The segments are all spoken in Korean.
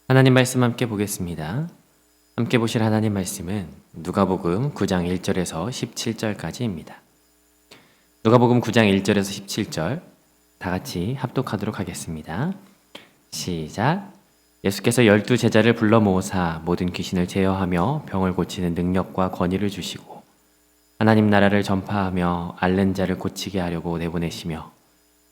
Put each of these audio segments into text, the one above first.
하나님 말씀 함께 보겠습니다. 함께 보실 하나님 말씀은 누가복음 9장 1절에서 17절까지입니다. 누가복음 9장 1절에서 17절 다 같이 합독하도록 하겠습니다. 시작. 예수께서 12제자를 불러 모으사 모든 귀신을 제어하며 병을 고치는 능력과 권위를 주시고 하나님 나라를 전파하며 앓는 자를 고치게 하려고 내보내시며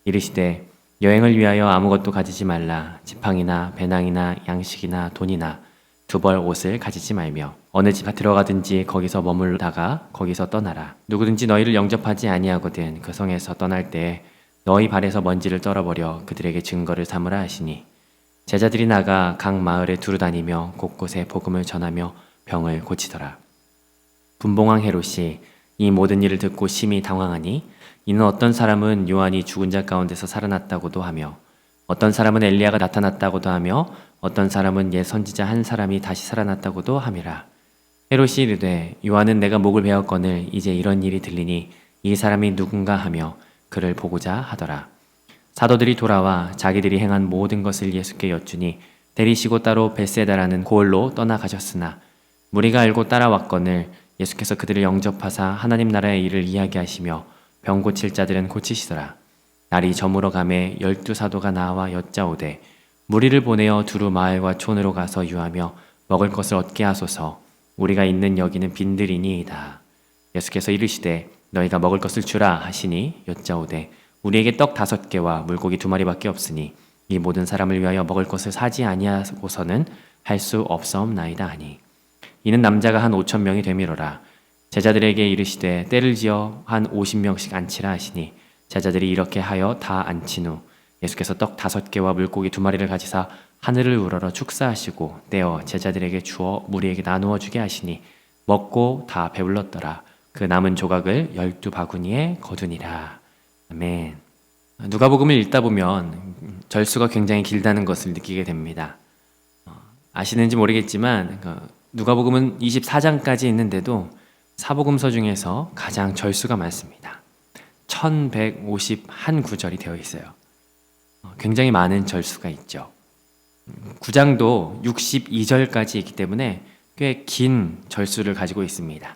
이르시되 여행을 위하여 아무것도 가지지 말라. 지팡이나 배낭이나 양식이나 돈이나 두 벌 옷을 가지지 말며 어느 집 들어가든지 거기서 머물다가 거기서 떠나라. 누구든지 너희를 영접하지 아니하거든 그 성에서 떠날 때 너희 발에서 먼지를 떨어버려 그들에게 증거를 삼으라 하시니 제자들이 나가 각 마을에 두루 다니며 곳곳에 복음을 전하며 병을 고치더라. 분봉왕 헤롯이 이 모든 일을 듣고 심히 당황하니 이는 어떤 사람은 요한이 죽은 자 가운데서 살아났다고도 하며 어떤 사람은 엘리야가 나타났다고도 하며 어떤 사람은 옛 선지자 한 사람이 다시 살아났다고도 함이라. 헤롯이 이르되 요한은 내가 목을 베었거늘 이제 이런 일이 들리니 이 사람이 누군가 하며 그를 보고자 하더라. 사도들이 돌아와 자기들이 행한 모든 것을 예수께 여쭈니 데리시고 따로 벳세다라는 고을로 떠나가셨으나 무리가 알고 따라왔거늘 예수께서 그들을 영접하사 하나님 나라의 일을 이야기하시며 병 고칠 자들은 고치시더라. 날이 저물어 가매 12사도가 나와 여짜오되 무리를 보내어 두루 마을과 촌으로 가서 유하며 먹을 것을 얻게 하소서. 우리가 있는 여기는 빈들이니이다. 예수께서 이르시되 너희가 먹을 것을 주라 하시니 여짜오되 우리에게 떡 5개와 물고기 2마리밖에 없으니 이 모든 사람을 위하여 먹을 것을 사지 아니하고서는 할 수 없사옵나이다 하니 이는 남자가 한 5,000명이 되미로라. 제자들에게 이르시되 때를 지어 한 50명씩 앉히라 하시니 제자들이 이렇게 하여 다 앉힌 후 예수께서 떡 5개와 물고기 2마리를 가지사 하늘을 우러러 축사하시고 떼어 제자들에게 주어 무리에게 나누어 주게 하시니 먹고 다 배불렀더라. 그 남은 조각을 12바구니에 거두니라. 아멘. 누가복음을 읽다 보면 절수가 굉장히 길다는 것을 느끼게 됩니다. 아시는지 모르겠지만 누가복음은 24장까지 있는데도 사복음서 중에서 가장 절수가 많습니다. 1151구절이 되어 있어요. 굉장히 많은 절수가 있죠. 9장도 62절까지 있기 때문에 꽤 긴 절수를 가지고 있습니다.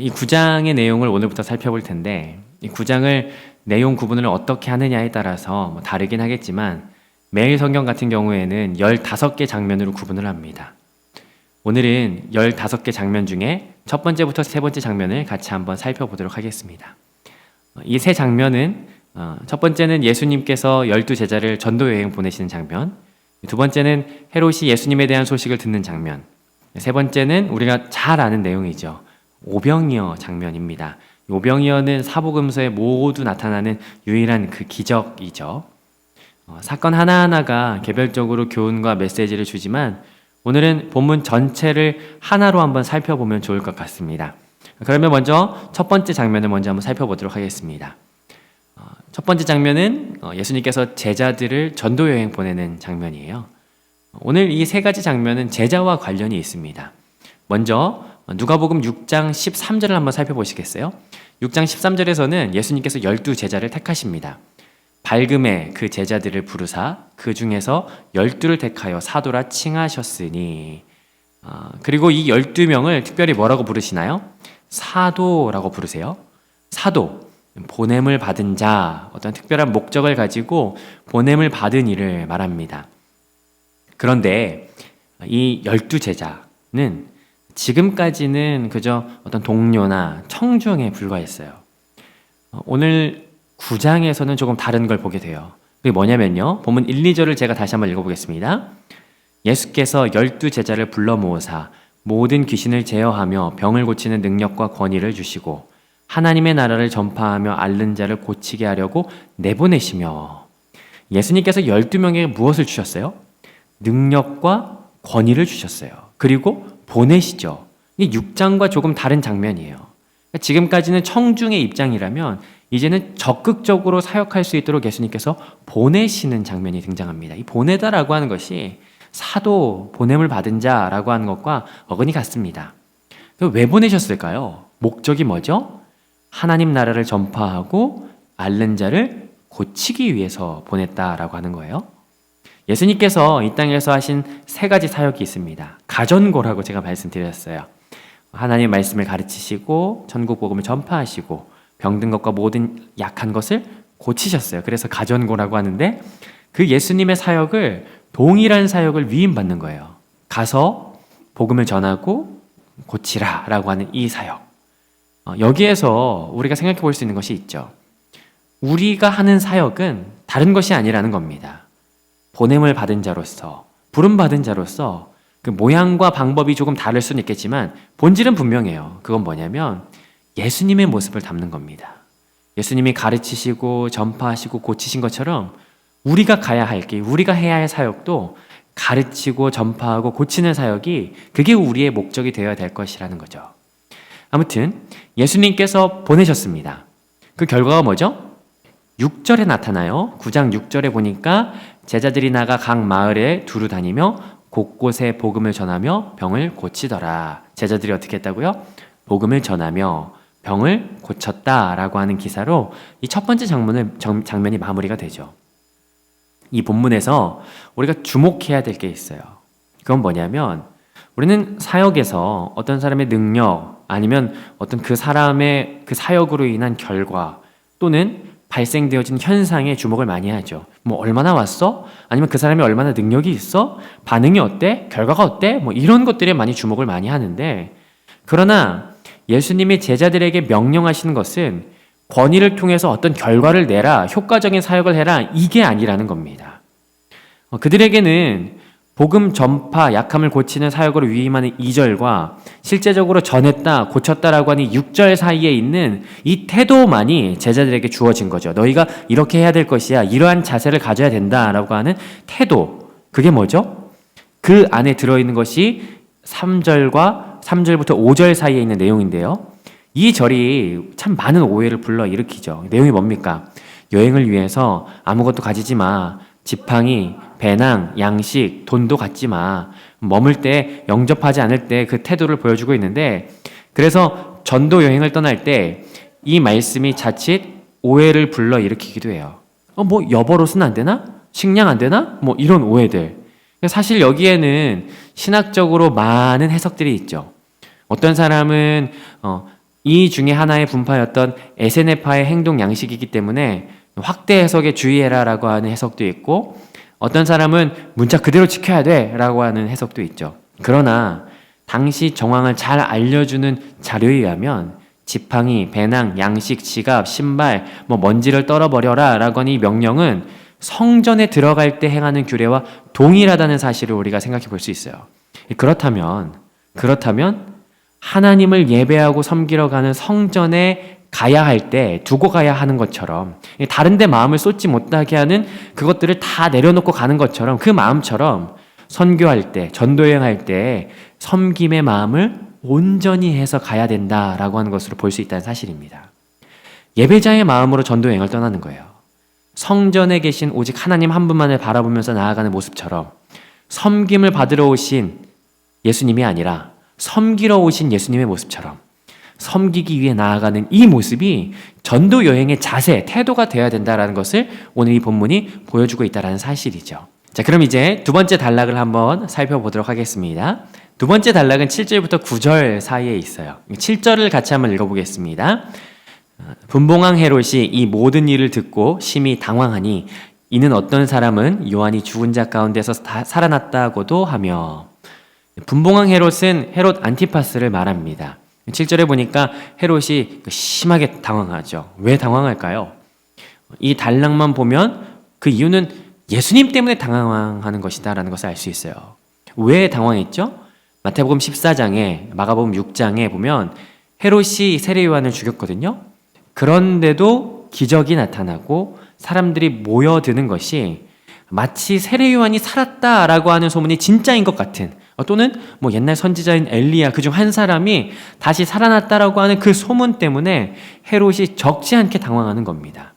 이 9장의 내용을 오늘부터 살펴볼 텐데 이 9장을 내용 구분을 어떻게 하느냐에 따라서 다르긴 하겠지만 매일 성경 같은 경우에는 15개 장면으로 구분을 합니다. 오늘은 15개 장면 중에 첫 번째부터 세 번째 장면을 같이 한번 살펴보도록 하겠습니다. 이 세 장면은 첫 번째는 예수님께서 12제자를 전도여행 보내시는 장면, 두 번째는 헤롯이 예수님에 대한 소식을 듣는 장면, 세 번째는 우리가 잘 아는 내용이죠. 오병이어 장면입니다. 오병이어는 사복음서에 모두 나타나는 유일한 그 기적이죠. 사건 하나하나가 개별적으로 교훈과 메시지를 주지만 오늘은 본문 전체를 하나로 한번 살펴보면 좋을 것 같습니다. 그러면 먼저 첫 번째 장면을 먼저 한번 살펴보도록 하겠습니다. 첫 번째 장면은 예수님께서 제자들을 전도여행 보내는 장면이에요. 오늘 이 세 가지 장면은 제자와 관련이 있습니다. 먼저 누가복음 6장 13절을 한번 살펴보시겠어요? 6장 13절에서는 예수님께서 12제자를 택하십니다. 밝음에 그 제자들을 부르사 그 중에서 12를 택하여 사도라 칭하셨으니 그리고 이 12명을 특별히 뭐라고 부르시나요? 사도라고 부르세요. 사도, 보냄을 받은 자, 어떤 특별한 목적을 가지고 보냄을 받은 이를 말합니다. 그런데 이 12제자는 지금까지는 그저 어떤 동료나 청중에 불과했어요. 오늘 9장에서는 조금 다른 걸 보게 돼요. 그게 뭐냐면요. 본문 1, 2절을 제가 다시 한번 읽어보겠습니다. 예수께서 12제자를 불러 모으사 모든 귀신을 제어하며 병을 고치는 능력과 권위를 주시고 하나님의 나라를 전파하며 앓는 자를 고치게 하려고 내보내시며 예수님께서 12명에게 무엇을 주셨어요? 능력과 권위를 주셨어요. 그리고 보내시죠. 이게 6장과 조금 다른 장면이에요. 지금까지는 청중의 입장이라면 이제는 적극적으로 사역할 수 있도록 예수님께서 보내시는 장면이 등장합니다. 이 보내다라고 하는 것이 사도, 보냄을 받은 자라고 하는 것과 어긋이 같습니다. 왜 보내셨을까요? 목적이 뭐죠? 하나님 나라를 전파하고 앓는 자를 고치기 위해서 보냈다라고 하는 거예요. 예수님께서 이 땅에서 하신 세 가지 사역이 있습니다. 가전고라고 제가 말씀드렸어요. 하나님의 말씀을 가르치시고 천국 복음을 전파하시고 병든 것과 모든 약한 것을 고치셨어요. 그래서 가전고라고 하는데 그 예수님의 사역을 동일한 사역을 위임받는 거예요. 가서 복음을 전하고 고치라라고 하는 이 사역. 여기에서 우리가 생각해 볼 수 있는 것이 있죠. 우리가 하는 사역은 다른 것이 아니라는 겁니다. 보냄을 받은 자로서, 부름받은 자로서 그 모양과 방법이 조금 다를 수는 있겠지만 본질은 분명해요. 그건 뭐냐면 예수님의 모습을 담는 겁니다. 예수님이 가르치시고 전파하시고 고치신 것처럼 우리가 가야 할 길, 우리가 해야 할 사역도 가르치고 전파하고 고치는 사역이 그게 우리의 목적이 되어야 될 것이라는 거죠. 아무튼 예수님께서 보내셨습니다. 그 결과가 뭐죠? 6절에 나타나요. 9장 6절에 보니까 제자들이 나가 각 마을에 두루 다니며 곳곳에 복음을 전하며 병을 고치더라. 제자들이 어떻게 했다고요? 복음을 전하며 병을 고쳤다라고 하는 기사로 이 첫 번째 장면이 마무리가 되죠. 이 본문에서 우리가 주목해야 될 게 있어요. 그건 뭐냐면 우리는 사역에서 어떤 사람의 능력 아니면 어떤 그 사람의 그 사역으로 인한 결과 또는 발생되어진 현상에 주목을 많이 하죠. 뭐 얼마나 왔어? 아니면 그 사람이 얼마나 능력이 있어? 반응이 어때? 결과가 어때? 뭐 이런 것들에 많이 주목을 많이 하는데 그러나 예수님이 제자들에게 명령하시는 것은 권위를 통해서 어떤 결과를 내라, 효과적인 사역을 해라 이게 아니라는 겁니다. 그들에게는 복음 전파, 약함을 고치는 사역으로 위임하는 2절과 실제적으로 전했다, 고쳤다라고 하는 6절 사이에 있는 이 태도만이 제자들에게 주어진 거죠. 너희가 이렇게 해야 될 것이야. 이러한 자세를 가져야 된다라고 하는 태도. 그게 뭐죠? 그 안에 들어있는 것이 3절부터 5절 사이에 있는 내용인데요. 이 절이 참 많은 오해를 불러일으키죠. 내용이 뭡니까? 여행을 위해서 아무것도 가지지 마. 지팡이, 배낭, 양식, 돈도 갖지 마. 머물 때, 영접하지 않을 때 그 태도를 보여주고 있는데 그래서 전도 여행을 떠날 때 이 말씀이 자칫 오해를 불러일으키기도 해요. 뭐 여벌옷은 안 되나? 식량 안 되나? 뭐 이런 오해들. 사실 여기에는 신학적으로 많은 해석들이 있죠. 어떤 사람은 이 중에 하나의 분파였던 에세네파의 행동 양식이기 때문에 확대 해석에 주의해라라고 하는 해석도 있고 어떤 사람은 문자 그대로 지켜야 돼라고 하는 해석도 있죠. 그러나 당시 정황을 잘 알려주는 자료에 의하면 지팡이, 배낭, 양식, 지갑, 신발, 먼지를 떨어버려라 라고 하는 이 명령은 성전에 들어갈 때 행하는 규례와 동일하다는 사실을 우리가 생각해 볼 수 있어요. 그렇다면 하나님을 예배하고 섬기러 가는 성전에 가야 할 때 두고 가야 하는 것처럼 다른 데 마음을 쏟지 못하게 하는 그것들을 다 내려놓고 가는 것처럼 그 마음처럼 선교할 때, 전도여행할 때 섬김의 마음을 온전히 해서 가야 된다라고 하는 것으로 볼 수 있다는 사실입니다. 예배자의 마음으로 전도여행을 떠나는 거예요. 성전에 계신 오직 하나님 한 분만을 바라보면서 나아가는 모습처럼 섬김을 받으러 오신 예수님이 아니라 섬기러 오신 예수님의 모습처럼 섬기기 위해 나아가는 이 모습이 전도 여행의 자세, 태도가 되어야 된다는 것을 오늘 이 본문이 보여주고 있다는 사실이죠. 자, 그럼 이제 두 번째 단락을 한번 살펴보도록 하겠습니다. 두 번째 단락은 7절부터 9절 사이에 있어요. 7절을 같이 한번 읽어보겠습니다. 분봉왕 헤롯이 이 모든 일을 듣고 심히 당황하니 이는 어떤 사람은 요한이 죽은 자 가운데서 살아났다고도 하며 분봉왕 헤롯은 헤롯 안티파스를 말합니다. 7절에 보니까 헤롯이 심하게 당황하죠. 왜 당황할까요? 이 단락만 보면 그 이유는 예수님 때문에 당황하는 것이다 라는 것을 알 수 있어요. 왜 당황했죠? 마태복음 14장에 마가복음 6장에 보면 헤롯이 세례 요한을 죽였거든요. 그런데도 기적이 나타나고 사람들이 모여드는 것이 마치 세례 요한이 살았다라고 하는 소문이 진짜인 것 같은 또는 옛날 선지자인 엘리야 그중 한 사람이 다시 살아났다라고 하는 그 소문 때문에 헤롯이 적지 않게 당황하는 겁니다.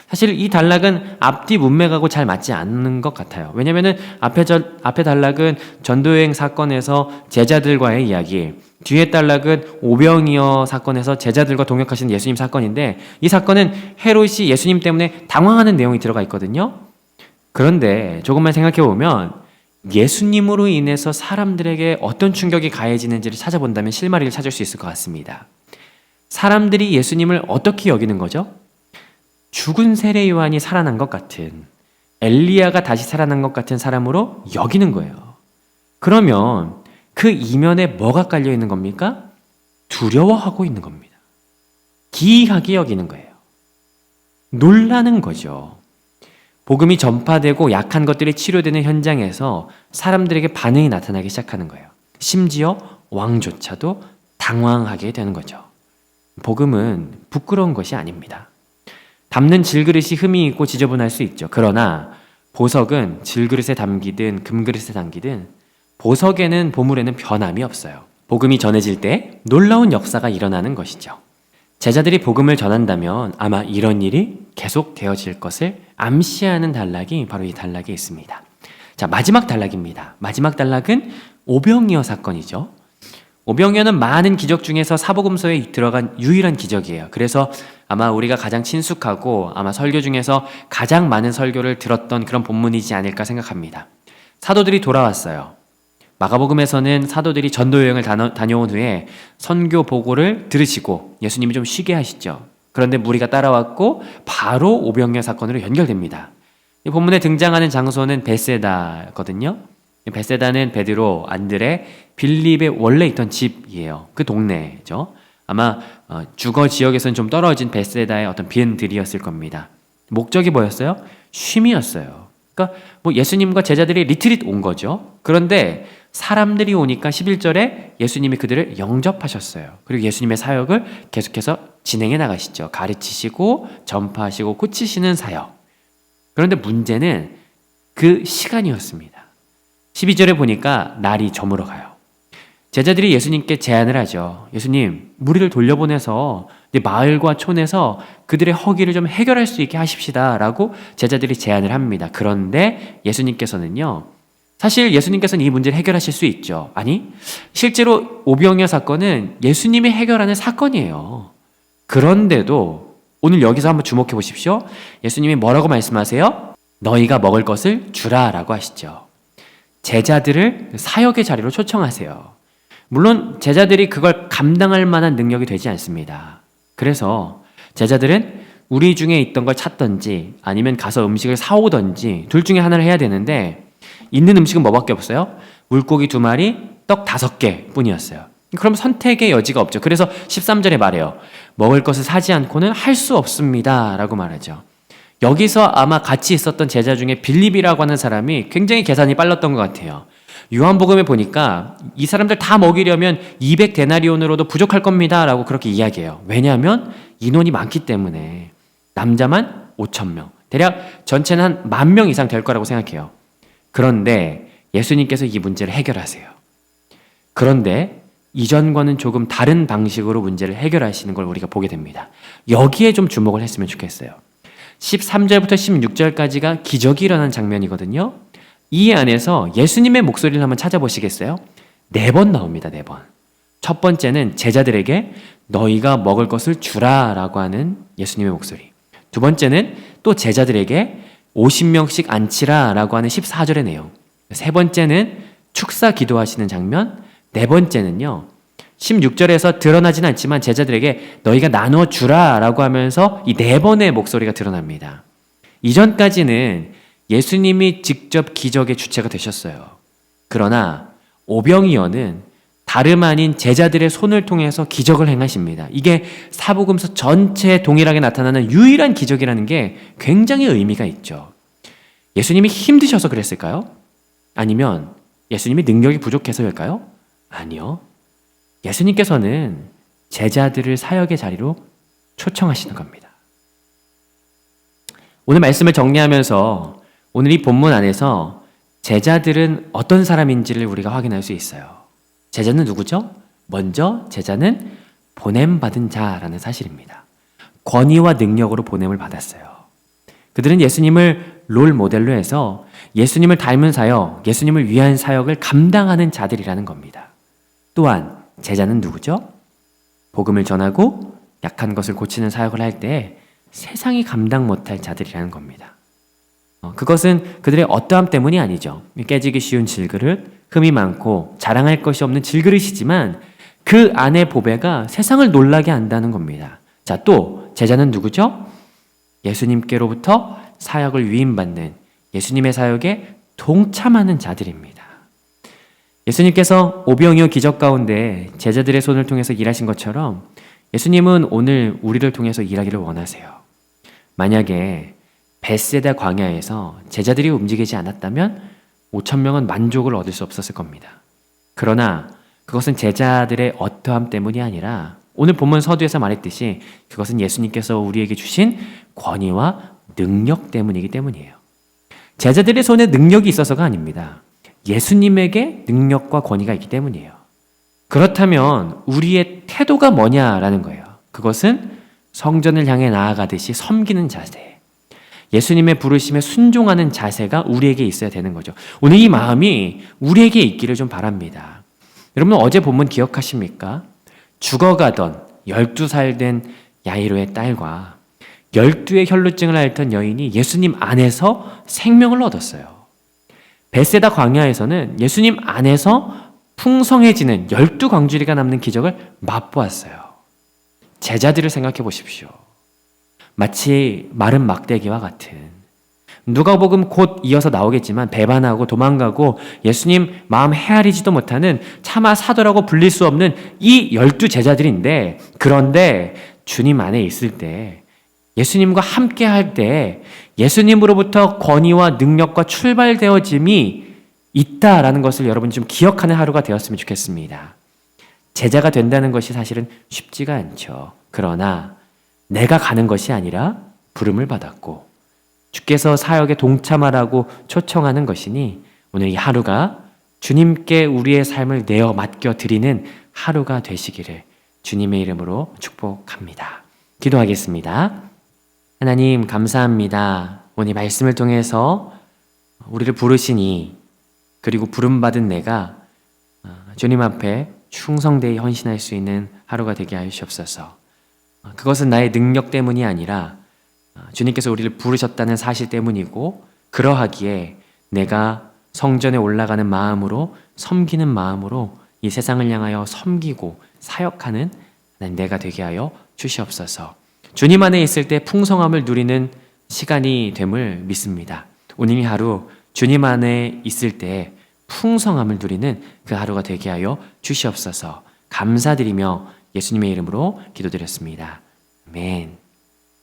사실 이 단락은 앞뒤 문맥하고 잘 맞지 않는 것 같아요. 왜냐면은 앞에 단락은 전도여행 사건에서 제자들과의 이야기, 뒤에 단락은 오병이어 사건에서 제자들과 동역하신 예수님 사건인데 이 사건은 헤롯이 예수님 때문에 당황하는 내용이 들어가 있거든요. 그런데 조금만 생각해 보면 예수님으로 인해서 사람들에게 어떤 충격이 가해지는지를 찾아본다면 실마리를 찾을 수 있을 것 같습니다. 사람들이 예수님을 어떻게 여기는 거죠? 죽은 세례 요한이 살아난 것 같은, 엘리야가 다시 살아난 것 같은 사람으로 여기는 거예요. 그러면 그 이면에 뭐가 깔려 있는 겁니까? 두려워하고 있는 겁니다. 기이하게 여기는 거예요. 놀라는 거죠. 복음이 전파되고 약한 것들이 치료되는 현장에서 사람들에게 반응이 나타나기 시작하는 거예요. 심지어 왕조차도 당황하게 되는 거죠. 복음은 부끄러운 것이 아닙니다. 담는 질그릇이 흠이 있고 지저분할 수 있죠. 그러나 보석은 질그릇에 담기든 금그릇에 담기든 보석에는 보물에는 변함이 없어요. 복음이 전해질 때 놀라운 역사가 일어나는 것이죠. 제자들이 복음을 전한다면 아마 이런 일이 계속 되어질 것을 암시하는 단락이 바로 이 단락에 있습니다. 자, 마지막 단락입니다. 마지막 단락은 오병이어 사건이죠. 오병이어는 많은 기적 중에서 사복음서에 들어간 유일한 기적이에요. 그래서 아마 우리가 가장 친숙하고 아마 설교 중에서 가장 많은 설교를 들었던 그런 본문이지 않을까 생각합니다. 사도들이 돌아왔어요. 마가복음에서는 사도들이 전도 여행을 다녀온 후에 선교 보고를 들으시고 예수님이 좀 쉬게 하시죠. 그런데 무리가 따라왔고 바로 오병이어 사건으로 연결됩니다. 이 본문에 등장하는 장소는 베세다거든요. 베세다는 베드로, 안드레, 빌립의 원래 있던 집이에요. 그 동네죠. 아마 주거 지역에서는 좀 떨어진 베세다의 어떤 빈들이었을 겁니다. 목적이 뭐였어요? 쉼이었어요. 그러니까 뭐 예수님과 제자들이 리트릿 온 거죠. 그런데 사람들이 오니까 11절에 예수님이 그들을 영접하셨어요. 그리고 예수님의 사역을 계속해서 진행해 나가시죠. 가르치시고 전파하시고 고치시는 사역. 그런데 문제는 그 시간이었습니다. 12절에 보니까 날이 저물어 가요. 제자들이 예수님께 제안을 하죠. 예수님, 무리를 돌려보내서 마을과 촌에서 그들의 허기를 좀 해결할 수 있게 하십시다 라고 제자들이 제안을 합니다. 그런데 예수님께서는요, 사실 예수님께서는 이 문제를 해결하실 수 있죠. 아니, 실제로 오병이어 사건은 예수님이 해결하는 사건이에요. 그런데도 오늘 여기서 한번 주목해 보십시오. 예수님이 뭐라고 말씀하세요? 너희가 먹을 것을 주라 라고 하시죠. 제자들을 사역의 자리로 초청하세요. 물론 제자들이 그걸 감당할 만한 능력이 되지 않습니다. 그래서 제자들은 우리 중에 있던 걸 찾던지 아니면 가서 음식을 사오던지 둘 중에 하나를 해야 되는데 있는 음식은 뭐밖에 없어요? 물고기 2마리, 떡 5개 뿐이었어요. 그럼 선택의 여지가 없죠. 그래서 13절에 말해요. 먹을 것을 사지 않고는 할 수 없습니다 라고 말하죠. 여기서 아마 같이 있었던 제자 중에 빌립이라고 하는 사람이 굉장히 계산이 빨랐던 것 같아요. 요한복음에 보니까 이 사람들 다 먹이려면 200데나리온으로도 부족할 겁니다 라고 그렇게 이야기해요. 왜냐하면 인원이 많기 때문에. 남자만 5,000명, 대략 전체는 한 10,000명 이상 될 거라고 생각해요. 그런데 예수님께서 이 문제를 해결하세요. 그런데 이전과는 조금 다른 방식으로 문제를 해결하시는 걸 우리가 보게 됩니다. 여기에 좀 주목을 했으면 좋겠어요. 13절부터 16절까지가 기적이 일어난 장면이거든요. 이 안에서 예수님의 목소리를 한번 찾아보시겠어요? 4번 나옵니다. 4번. 첫 번째는 제자들에게 너희가 먹을 것을 주라 라고 하는 예수님의 목소리. 두 번째는 또 제자들에게 50명씩 앉히라 라고 하는 14절의 내용. 세 번째는 축사 기도하시는 장면. 네 번째는요, 16절에서 드러나진 않지만 제자들에게 너희가 나눠 주라 라고 하면서 이 4번의 목소리가 드러납니다. 이전까지는 예수님이 직접 기적의 주체가 되셨어요. 그러나 오병이어는 다름 아닌 제자들의 손을 통해서 기적을 행하십니다. 이게 사복음서 전체에 동일하게 나타나는 유일한 기적이라는 게 굉장히 의미가 있죠. 예수님이 힘드셔서 그랬을까요? 아니면 예수님이 능력이 부족해서일까요? 아니요. 예수님께서는 제자들을 사역의 자리로 초청하시는 겁니다. 오늘 말씀을 정리하면서 오늘 이 본문 안에서 제자들은 어떤 사람인지를 우리가 확인할 수 있어요. 제자는 누구죠? 먼저 제자는 보냄받은 자라는 사실입니다. 권위와 능력으로 보냄을 받았어요. 그들은 예수님을 롤 모델로 해서 예수님을 닮은 사역, 예수님을 위한 사역을 감당하는 자들이라는 겁니다. 또한 제자는 누구죠? 복음을 전하고 약한 것을 고치는 사역을 할 때 세상이 감당 못할 자들이라는 겁니다. 그것은 그들의 어떠함 때문이 아니죠. 깨지기 쉬운 질그릇, 흠이 많고 자랑할 것이 없는 질그릇이지만 그 안의 보배가 세상을 놀라게 한다는 겁니다. 자, 또 제자는 누구죠? 예수님께로부터 사역을 위임받는 예수님의 사역에 동참하는 자들입니다. 예수님께서 오병이어 기적 가운데 제자들의 손을 통해서 일하신 것처럼 예수님은 오늘 우리를 통해서 일하기를 원하세요. 만약에 벳세다 광야에서 제자들이 움직이지 않았다면 5천 명은 만족을 얻을 수 없었을 겁니다. 그러나 그것은 제자들의 어떠함 때문이 아니라 오늘 본문 서두에서 말했듯이 그것은 예수님께서 우리에게 주신 권위와 능력 때문이기 때문이에요. 제자들의 손에 능력이 있어서가 아닙니다. 예수님에게 능력과 권위가 있기 때문이에요. 그렇다면 우리의 태도가 뭐냐라는 거예요. 그것은 성전을 향해 나아가듯이 섬기는 자세, 예수님의 부르심에 순종하는 자세가 우리에게 있어야 되는 거죠. 오늘 이 마음이 우리에게 있기를 좀 바랍니다. 여러분 어제 본문 기억하십니까? 죽어가던 12살 된 야이로의 딸과 12의 혈루증을 앓던 여인이 예수님 안에서 생명을 얻었어요. 벳세다 광야에서는 예수님 안에서 풍성해지는 12광주리가 남는 기적을 맛보았어요. 제자들을 생각해 보십시오. 마치 마른 막대기와 같은, 누가복음 곧 이어서 나오겠지만 배반하고 도망가고 예수님 마음 헤아리지도 못하는 차마 사도라고 불릴 수 없는 이 12제자들인데, 그런데 주님 안에 있을 때, 예수님과 함께 할 때 예수님으로부터 권위와 능력과 출발되어짐이 있다라는 것을 여러분 좀 기억하는 하루가 되었으면 좋겠습니다. 제자가 된다는 것이 사실은 쉽지가 않죠. 그러나 내가 가는 것이 아니라 부름을 받았고 주께서 사역에 동참하라고 초청하는 것이니 오늘 이 하루가 주님께 우리의 삶을 내어 맡겨드리는 하루가 되시기를 주님의 이름으로 축복합니다. 기도하겠습니다. 하나님 감사합니다. 오늘 말씀을 통해서 우리를 부르시니, 그리고 부름받은 내가 주님 앞에 충성되이 헌신할 수 있는 하루가 되게 하시옵소서. 그것은 나의 능력 때문이 아니라 주님께서 우리를 부르셨다는 사실 때문이고, 그러하기에 내가 성전에 올라가는 마음으로, 섬기는 마음으로 이 세상을 향하여 섬기고 사역하는 내가 되게 하여 주시옵소서. 주님 안에 있을 때 풍성함을 누리는 시간이 됨을 믿습니다. 오늘 이 하루 주님 안에 있을 때 풍성함을 누리는 그 하루가 되게 하여 주시옵소서. 감사드리며 예수님의 이름으로 기도드렸습니다. 아멘.